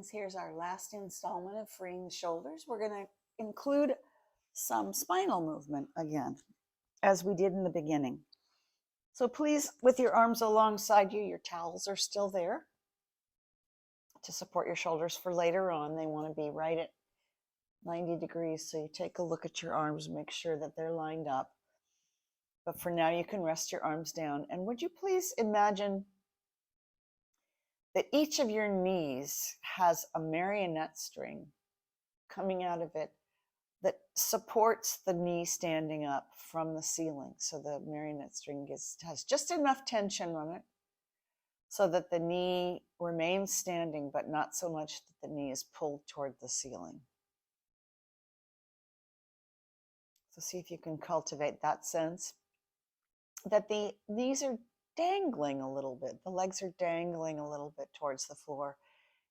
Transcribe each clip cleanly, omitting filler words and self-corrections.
Greetings. Here's our last installment of Freeing the Shoulders. We're going to include some spinal movement again, as we did in the beginning. So please, with your arms alongside you, your towels are still there to support your shoulders for later on. They want to be right at 90 degrees. So you take a look at your arms, make sure that they're lined up. But for now, you can rest your arms down. And would you please imagine that each of your knees has a marionette string coming out of it that supports the knee standing up from the ceiling. So the marionette string has just enough tension on it so that the knee remains standing, but not so much that the knee is pulled toward the ceiling. So see if you can cultivate that sense that the knees are dangling a little bit. The legs are dangling a little bit towards the floor.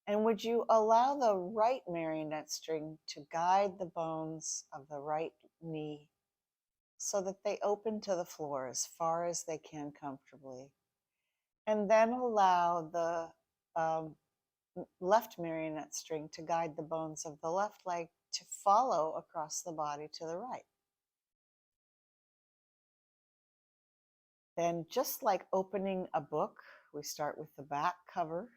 And would you allow the right marionette string to guide the bones of the right knee so that they open to the floor as far as they can comfortably? And then allow the left marionette string to guide the bones of the left leg to follow across the body to the right. Then, just like opening a book, we start with the back cover.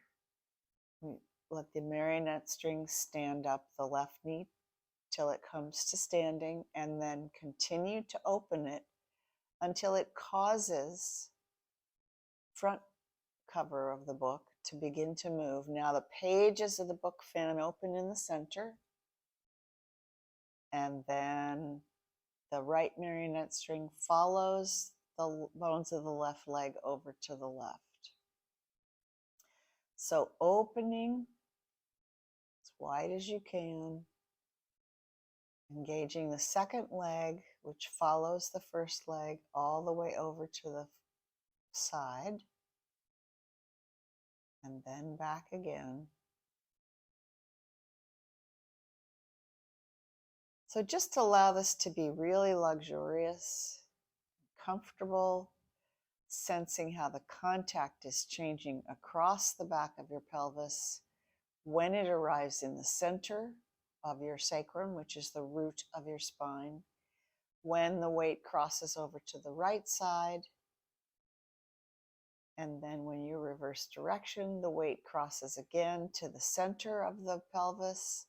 We let the marionette string stand up the left knee till it comes to standing, and then continue to open it until it causes front cover of the book to begin to move. Now the pages of the book fan open in the center, and then the right marionette string follows the bones of the left leg over to the left. So opening as wide as you can, engaging the second leg, which follows the first leg all the way over to the side, and then back again. So just allow this to be really luxurious, comfortable, sensing how the contact is changing across the back of your pelvis when it arrives in the center of your sacrum, which is the root of your spine, when the weight crosses over to the right side, and then when you reverse direction, the weight crosses again to the center of the pelvis,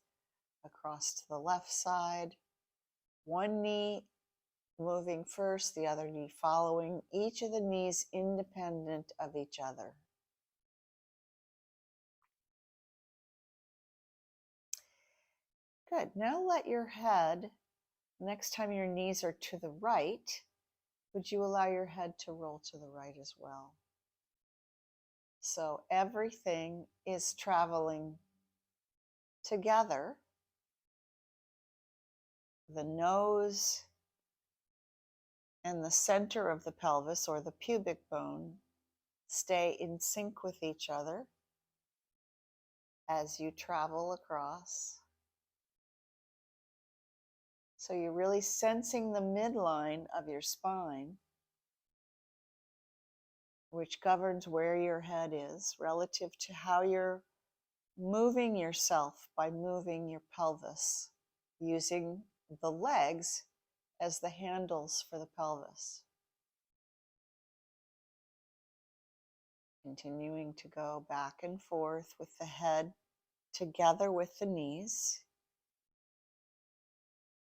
across to the left side, one knee moving first, the other knee following, each of the knees independent of each other. Good. Now let your head, next time your knees are to the right, would you allow your head to roll to the right as well? So everything is traveling together. The nose and the center of the pelvis, or the pubic bone, stay in sync with each other as you travel across. So you're really sensing the midline of your spine, which governs where your head is relative to how you're moving yourself by moving your pelvis, using the legs as the handles for the pelvis. Continuing to go back and forth with the head together with the knees.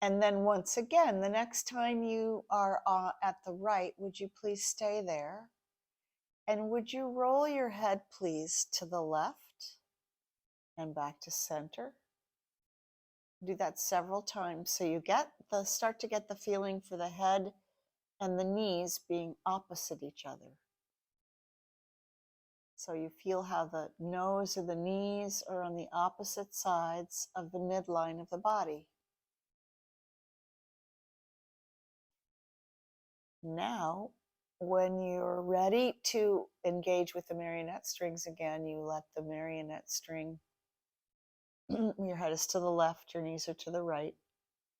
And then once again, the next time you are at the right, would you please stay there? And would you roll your head, please, to the left and back to center? Do that several times so you start to get the feeling for the head and the knees being opposite each other. So you feel how the nose and the knees are on the opposite sides of the midline of the body. Now, when you're ready to engage with the marionette strings again, you let the marionette string, your head is to the left, your knees are to the right.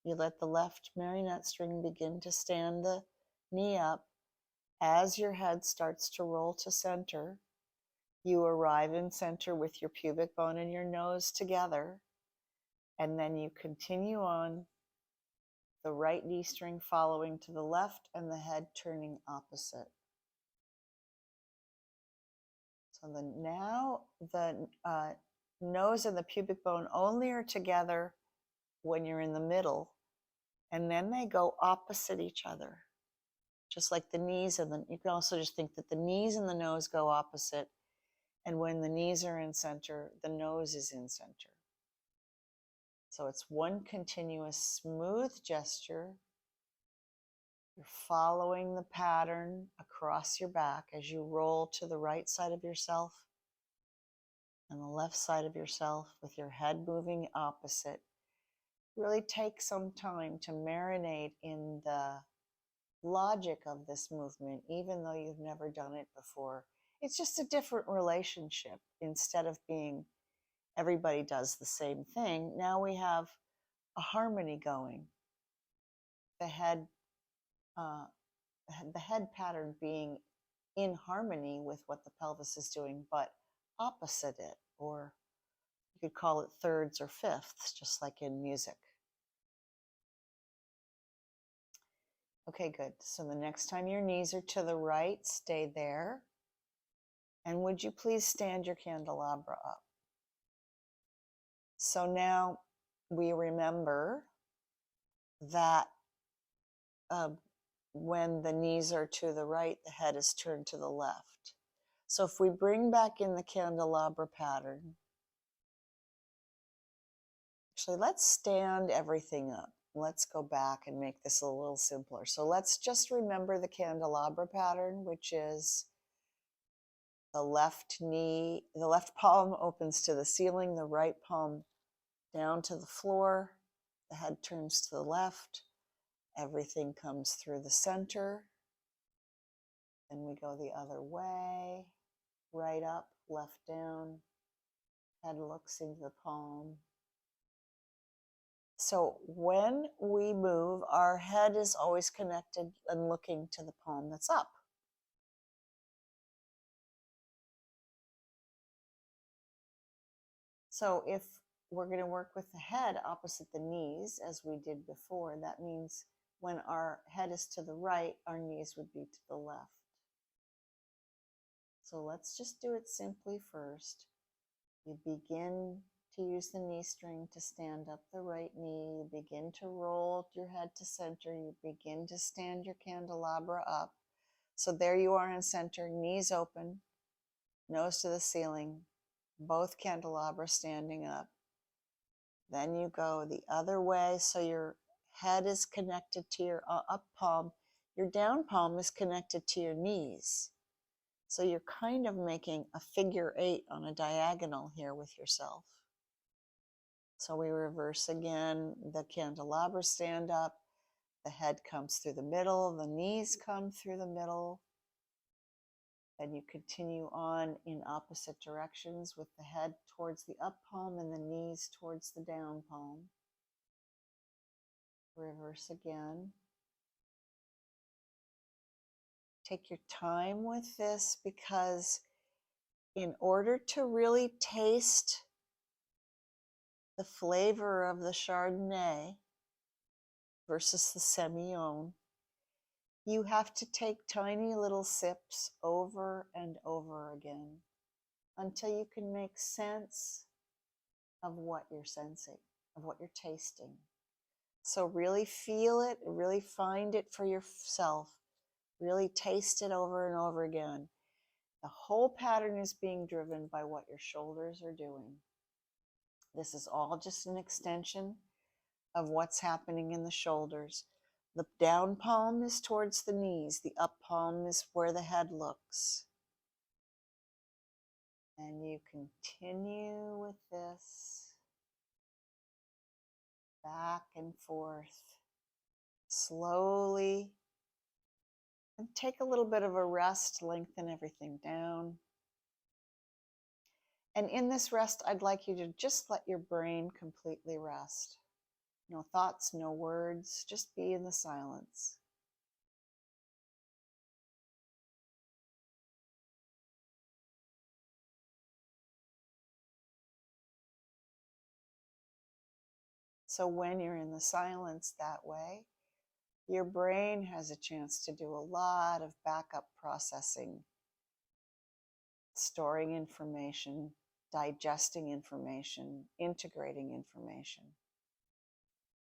You let the left marionette string begin to stand the knee up. As your head starts to roll to center, You arrive in center with your pubic bone and your nose together, and then you continue on, the right knee string following to the left and the head turning opposite. So now the nose and the pubic bone only are together when you're in the middle, and then they go opposite each other. Just like the knees and you can also just think that the knees and the nose go opposite, and when the knees are in center, the nose is in center. So it's one continuous smooth gesture. You're following the pattern across your back as you roll to the right side of yourself and the left side of yourself with your head moving opposite. Really take some time to marinate in the logic of this movement, even though you've never done it before. It's just a different relationship. Instead of being everybody does the same thing, now we have a harmony going. The head pattern being in harmony with what the pelvis is doing, but opposite it, or you could call it thirds or fifths, just like in music. Okay, good. So the next time your knees are to the right, stay there. And would you please stand your candelabra up? So now we remember that when the knees are to the right, the head is turned to the left. So if we bring back in the candelabra pattern, actually, let's stand everything up. Let's go back and make this a little simpler. So let's just remember the candelabra pattern, which is the left knee, the left palm opens to the ceiling, the right palm down to the floor, the head turns to the left, everything comes through the center, then we go the other way, right up, left down, head looks into the palm. So when we move, our head is always connected and looking to the palm that's up. So if we're going to work with the head opposite the knees, as we did before, that means when our head is to the right, our knees would be to the left. So let's just do it simply first. You begin to use the knee string to stand up the right knee. You begin to roll your head to center. You begin to stand your candelabra up. So there you are in center, knees open, nose to the ceiling, both candelabra standing up. Then you go the other way, so your head is connected to your up palm. Your down palm is connected to your knees. So you're kind of making a figure 8 on a diagonal here with yourself. So we reverse again, the candelabra stand up, the head comes through the middle, the knees come through the middle. Then you continue on in opposite directions with the head towards the up palm and the knees towards the down palm. Reverse again. Take your time with this, because in order to really taste the flavor of the Chardonnay versus the Semillon, you have to take tiny little sips over and over again until you can make sense of what you're sensing, of what you're tasting. So really feel it, really find it for yourself, really taste it over and over again. The whole pattern is being driven by what your shoulders are doing. This is all just an extension of what's happening in the shoulders. The down palm is towards the knees. The up palm is where the head looks. And you continue with this back and forth slowly. And take a little bit of a rest, lengthen everything down. And in this rest, I'd like you to just let your brain completely rest. No thoughts, no words, just be in the silence. So when you're in the silence that way, your brain has a chance to do a lot of backup processing, storing information, digesting information, integrating information.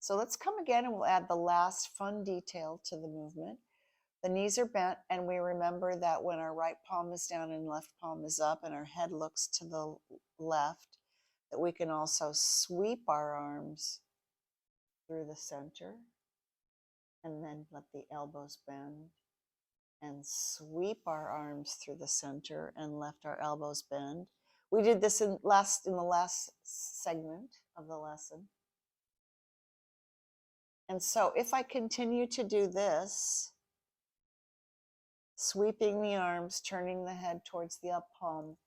So let's come again and we'll add the last fun detail to the movement. The knees are bent, and we remember that when our right palm is down and left palm is up and our head looks to the left, that we can also sweep our arms through the center and then let the elbows bend and sweep our arms through the center and let our elbows bend. We did this in the last segment of the lesson. And so if I continue to do this, sweeping the arms, turning the head towards the up palm,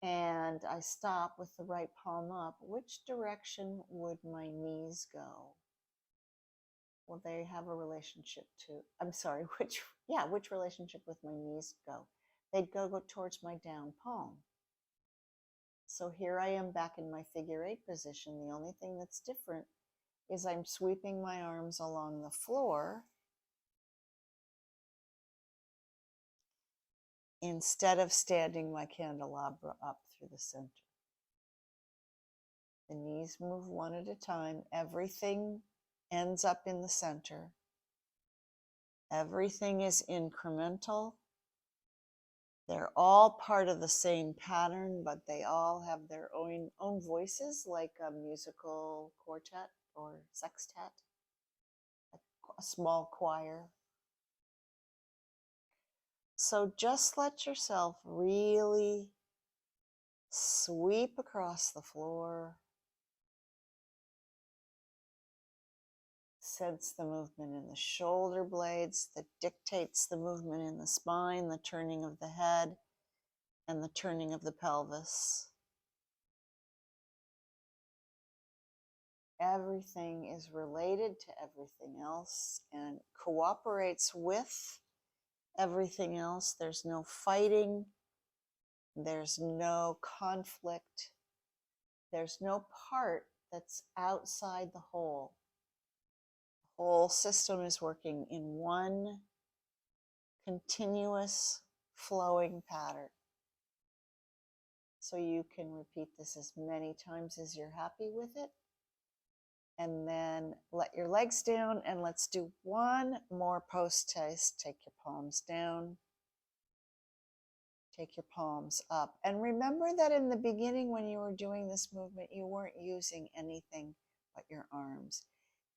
and I stop with the right palm up, which direction would my knees go? Well, they have a relationship to, which relationship with my knees go? They'd go towards my down palm. So here I am back in my figure 8 position. The only thing that's different is I'm sweeping my arms along the floor instead of standing my candelabra up through the center. The knees move one at a time. Everything ends up in the center. Everything is incremental. They're all part of the same pattern, but they all have their own voices, like a musical quartet or sextet, a small choir. So just let yourself really sweep across the floor. Sense the movement in the shoulder blades that dictates the movement in the spine, the turning of the head, and the turning of the pelvis. Everything is related to everything else and cooperates with everything else. There's no fighting. There's no conflict. There's no part that's outside the whole. The whole system is working in one continuous flowing pattern. So you can repeat this as many times as you're happy with it. And then let your legs down, and let's do one more post test. Take your palms down. Take your palms up. And remember that in the beginning when you were doing this movement, you weren't using anything but your arms.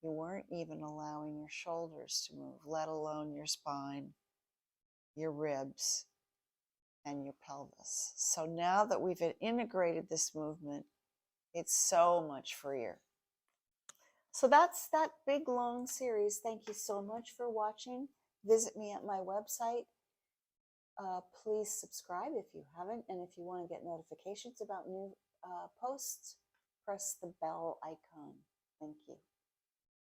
You weren't even allowing your shoulders to move, let alone your spine, your ribs, and your pelvis. So now that we've integrated this movement, it's so much freer. So that's that big long series. Thank you so much for watching. Visit me at my website. Please subscribe if you haven't, and if you want to get notifications about new posts, press the bell icon. Thank you.